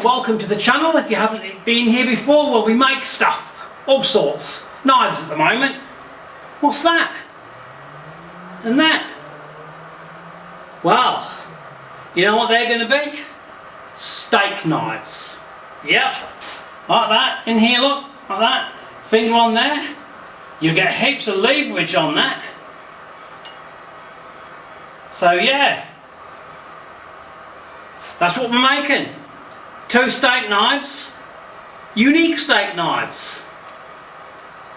welcome to the channel. If you haven't been here before, well, we make stuff, all sorts, knives at the moment. What's that? And that? Well, you know what they're going to be? Steak knives. Yep, like that, in here, look, like that, finger on there. You get heaps of leverage on that. So yeah, that's what we're making. 2 steak knives, unique steak knives,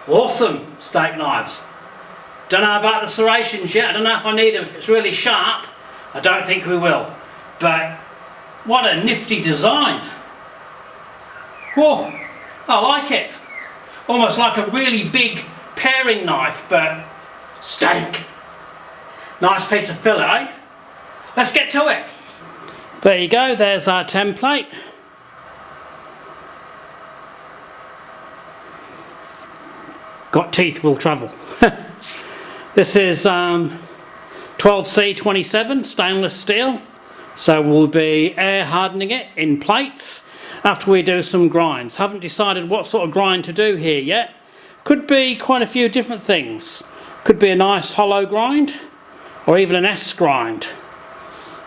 awesome steak knives. Don't know about the serrations yet. I don't know if I need them. If it's really sharp, I don't think we will. But what a nifty design. Whoa, I like it. Almost like a really big paring knife, but steak. Nice piece of fillet, eh? Let's get to it. There you go, there's our template. Got teeth will travel. This is 12C27 stainless steel. So we'll be air hardening it in plates after we do some grinds. Haven't decided what sort of grind to do here yet. Could be quite a few different things. Could be a nice hollow grind, or even an S grind,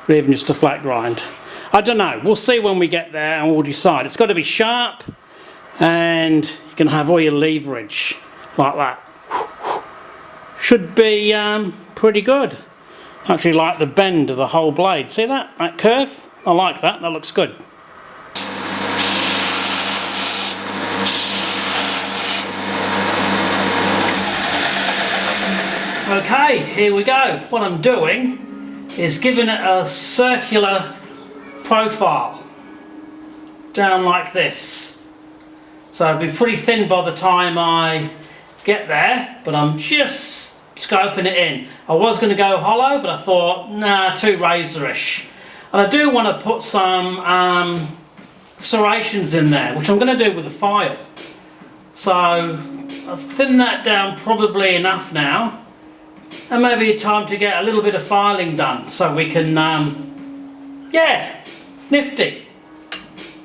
or even just a flat grind. I don't know, we'll see when we get there and we'll decide. It's got to be sharp and you can have all your leverage like that. Should be pretty good. Actually like the bend of the whole blade. See that? That curve? I like that, that looks good. Okay, here we go. What I'm doing is giving it a circular profile down like this. So it'll be pretty thin by the time I get there, but I'm just scoping it in. I was going to go hollow, but I thought, nah, too razorish. And I do want to put some serrations in there, which I'm going to do with a file. So I've thinned that down probably enough now. And maybe time to get a little bit of filing done so we can, yeah, nifty.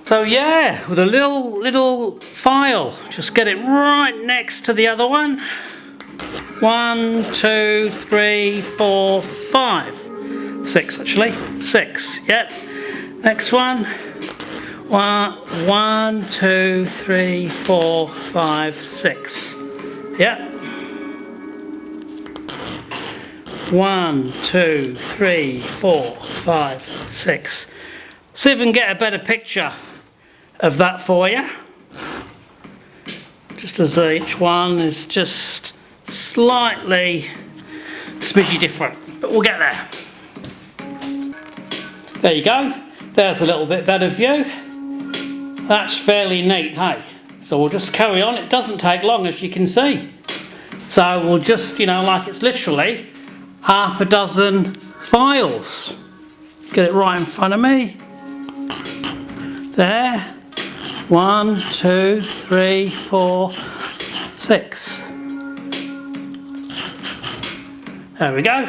So yeah, with a little file, just get it right next to the other one. 1, 2, 3, 4, 5. 6 actually, 6, yep. Next one. 1, 2, 3, 4, 5, 6. Yep. 1, 2, 3, 4, 5, 6. See if we can get a better picture of that for you. Just as each one is just slightly smidgy different, but we'll get there. There you go. There's a little bit better view. That's fairly neat, hey? So we'll just carry on. It doesn't take long, as you can see. So we'll just, you know, like it's literally half a dozen files. Get it right in front of me. There. 1, 2, 3, 4, 6. There we go.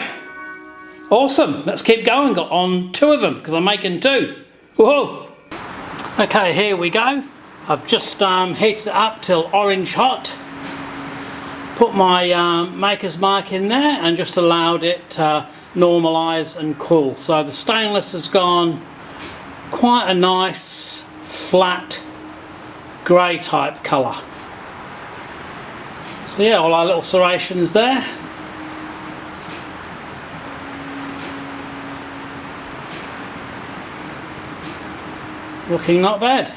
Awesome. Let's keep going. Got on 2 of them because I'm making 2. Whoa. Okay, here we go. I've just heated it up till orange hot. Put my maker's mark in there and just allowed it to normalise and cool. So the stainless has gone quite a nice flat grey type colour. So yeah, all our little serrations there. Looking not bad.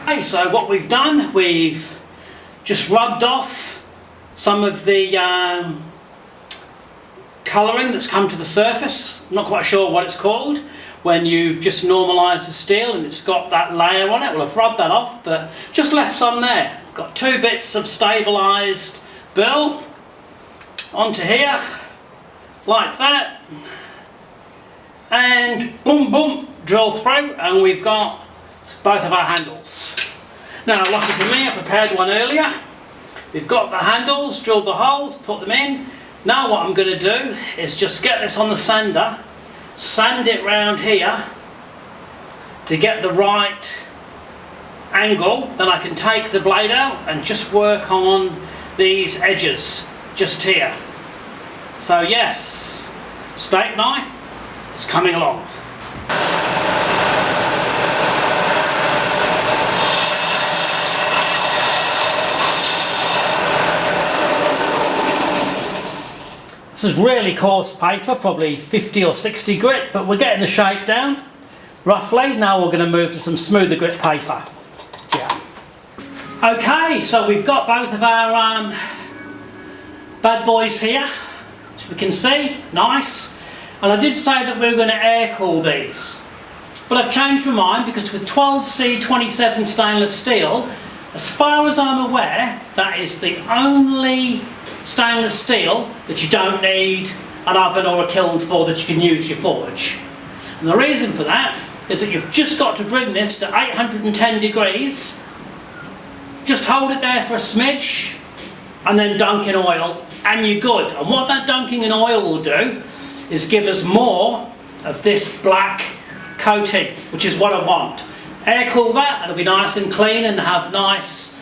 Okay, so what we've done, we've just rubbed off some of the colouring that's come to the surface. I'm not quite sure what it's called when you've just normalised the steel and it's got that layer on it. Well, I've rubbed that off, but just left some there. Got 2 bits of stabilised burl onto here, like that, and boom boom, drill through, and we've got both of our handles. Now, lucky for me, I prepared one earlier. We've got the handles, drilled the holes, put them in. Now what I'm going to do is just get this on the sander, sand it round here to get the right angle, then I can take the blade out and just work on these edges just here. So yes, steak knife is coming along. This is really coarse paper, probably 50 or 60 grit, but we're getting the shape down roughly. Now we're going to move to some smoother grit paper. Yeah. Okay, so we've got both of our bad boys here, as we can see, nice. And I did say that we were going to air cool these, but I've changed my mind because with 12C27 stainless steel, as far as I'm aware, that is the only stainless steel that you don't need an oven or a kiln for, that you can use your forge. And the reason for that is that you've just got to bring this to 810 degrees, just hold it there for a smidge and then dunk in oil and you're good. And what that dunking in oil will do is give us more of this black coating, which is what I want. Air cool that and it'll be nice and clean and have nice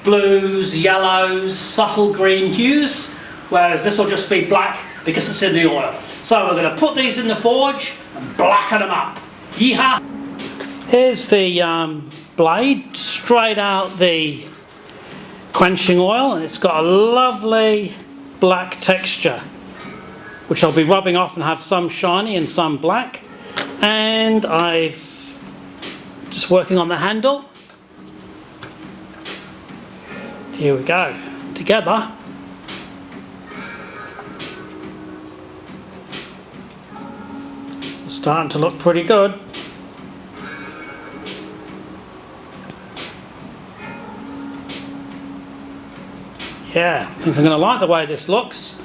blues, yellows, subtle green hues, whereas this will just be black because it's in the oil. So we're going to put these in the forge and blacken them up. Yeehaw! Here's the blade straight out the quenching oil, and it's got a lovely black texture, which I'll be rubbing off and have some shiny and some black. And I've just working on the handle. Here we go, together. It's starting to look pretty good. Yeah, I think I'm going to like the way this looks.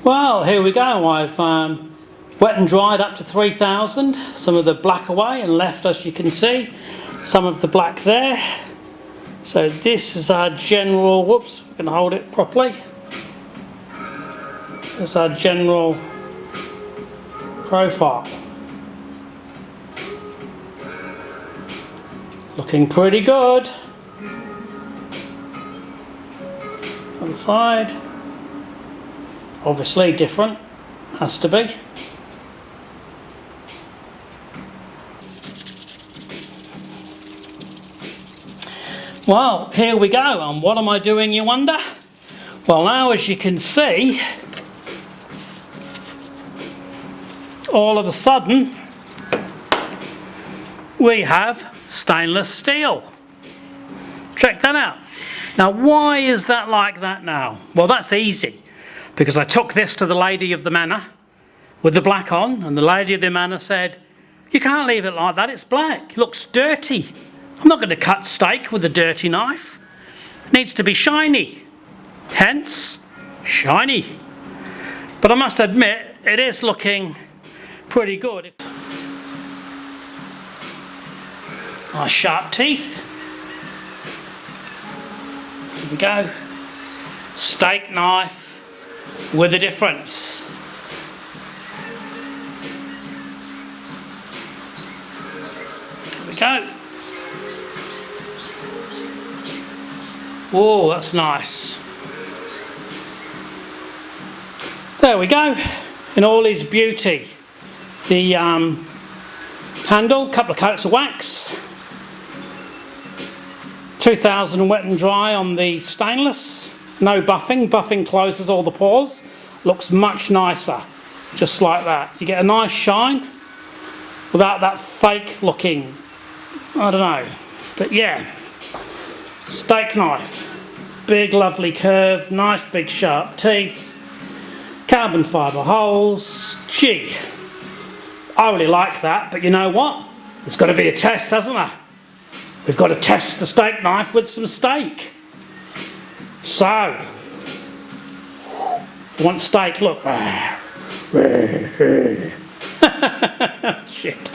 Well, here we go. I've wet and dried up to 3000, some of the black away and left, as you can see, some of the black there. So this is our general, whoops, we can hold it properly. This is our general profile. Looking pretty good. On the side. Obviously different, has to be. Well, here we go, and what am I doing, you wonder? Well, now as you can see, all of a sudden we have stainless steel. Check that out. Now, why is that like that now? Well, that's easy, because I took this to the lady of the manor with the black on, and the lady of the manor said, "You can't leave it like that, it's black, it looks dirty. I'm not going to cut steak with a dirty knife. It needs to be shiny." Hence, shiny. But I must admit, it is looking pretty good. Nice sharp teeth. Here we go. Steak knife with a difference. Here we go. Whoa, that's nice. There we go, in all his beauty. The handle, couple of coats of wax, 2000 wet and dry on the stainless, no buffing. Buffing closes all the pores, looks much nicer, just like that. You get a nice shine without that fake looking, I don't know, but yeah. Steak knife, big lovely curve, nice big sharp teeth, carbon fibre holes. Gee, I really like that, but you know what? There's got to be a test, hasn't there? We've got to test the steak knife with some steak. So, you want steak? Look. Shit.